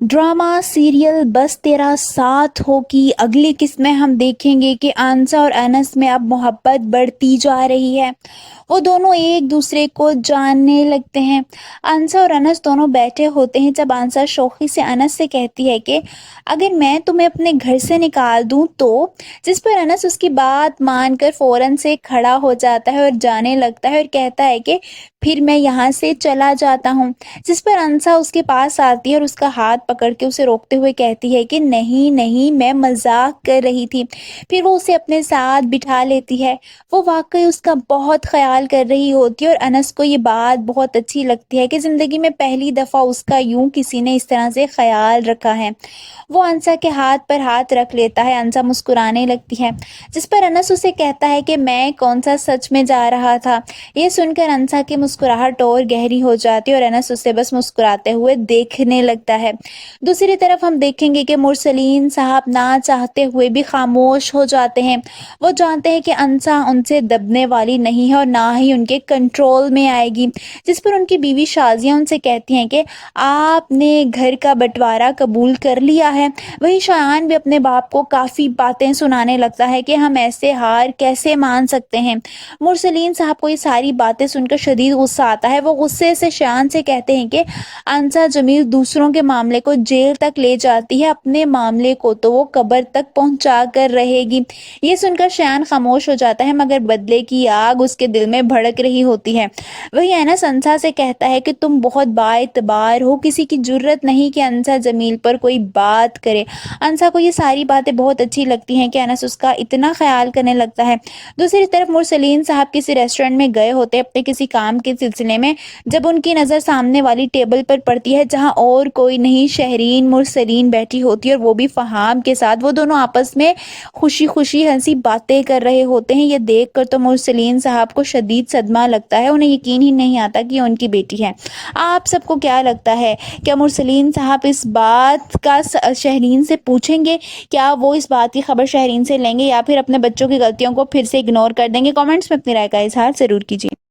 Drama serial बस तेरा साथ हो की अगली किस्त में हम देखेंगे कि आंसा और अनस में अब मोहब्बत बढ़ती जा रही है। वो दोनों एक दूसरे को जानने लगते हैं। आंसा और अनस दोनों बैठे होते हैं जब आंसा शौकी से अनस से कहती है कि अगर मैं तुम्हें अपने घर से निकाल दूं तो, जिस पर अनस उसकी बात मानकर फौरन से खड़ा हो जाता है और जाने लगता है और कहता है कि फिर मैं यहाँ से चला जाता हूँ। जिस पर अंसा उसके पास आती है और उसका हाथ पकड़ के उसे रोकते हुए कहती है कि नहीं नहीं, मैं मजाक कर रही थी। फिर वो उसे अपने साथ बिठा लेती है। वो वाकई उसका बहुत ख्याल कर रही होती है और अनस को ये बात बहुत अच्छी लगती है कि ज़िंदगी में पहली दफ़ा उसका यूं किसी ने इस तरह से ख्याल रखा है। वो अंसा के हाथ पर हाथ रख लेता है। अंसा मुस्कुराने लगती है, जिस पर अनस उसे कहता है कि मैं कौन सा सच में जा रहा था। ये सुनकर अंसा की मुस्कुराहट और गहरी हो जाती है और अनस उसे बस मुस्कुराते हुए देखने लगता है। दूसरी तरफ हम देखेंगे कि मुरसलीन साहब ना चाहते हुए भी खामोश हो जाते हैं। वो जानते हैं कि अंसा उनसे दबने वाली नहीं है और ना ही उनके कंट्रोल में आएगी। जिस पर उनकी बीवी शाजिया उनसे कहती हैं कि आपने घर का बंटवारा कबूल कर लिया है। वही शायान भी अपने बाप को काफ़ी बातें सुनाने लगता है कि हम ऐसे हार कैसे मान सकते हैं। मुरसलीन साहब को ये सारी बातें सुनकर शदीद गुस्सा आता है। वो गुस्से से शान से कहते हैं कि अंसा जमील दूसरों के मामले को जेल तक ले जाती है, अपने मामले को तो वो कब्र तक पहुंचा कर रहेगी। ये सुनकर शान खामोश हो जाता है, मगर बदले की आग उसके दिल में भड़क रही होती है। वही अनस अंसा से कहता है कि तुम बहुत बाएतबार हो, किसी की जुर्रत नहीं कि अंसा जमील पर कोई बात करे। अंसा को ये सारी बातें बहुत अच्छी लगती हैं कि अनस उसका इतना ख्याल करने लगता है। दूसरी तरफ मुरसलीन साहब किसी रेस्टोरेंट में गए होते अपने किसी काम के सिलसिले में, जब उनकी नज़र सामने वाली टेबल पर पड़ती है जहां और कोई नहीं, शहरीन मुरसलीन बैठी होती है और वो भी फहाम के साथ। वो दोनों आपस में खुशी खुशी हंसी बातें कर रहे होते हैं। ये देखकर तो मुरसलीन साहब को शदीद सदमा लगता है। उन्हें यकीन ही नहीं आता कि ये उनकी बेटी है। आप सबको क्या लगता है, क्या मुरसलीन साहब इस बात का शहरीन से पूछेंगे? क्या वो इस बात की खबर शहरीन से लेंगे या फिर अपने बच्चों की गलतियों को फिर से इग्नोर कर देंगे? कमेंट्स में अपनी राय का इजहार जरूर कीजिए।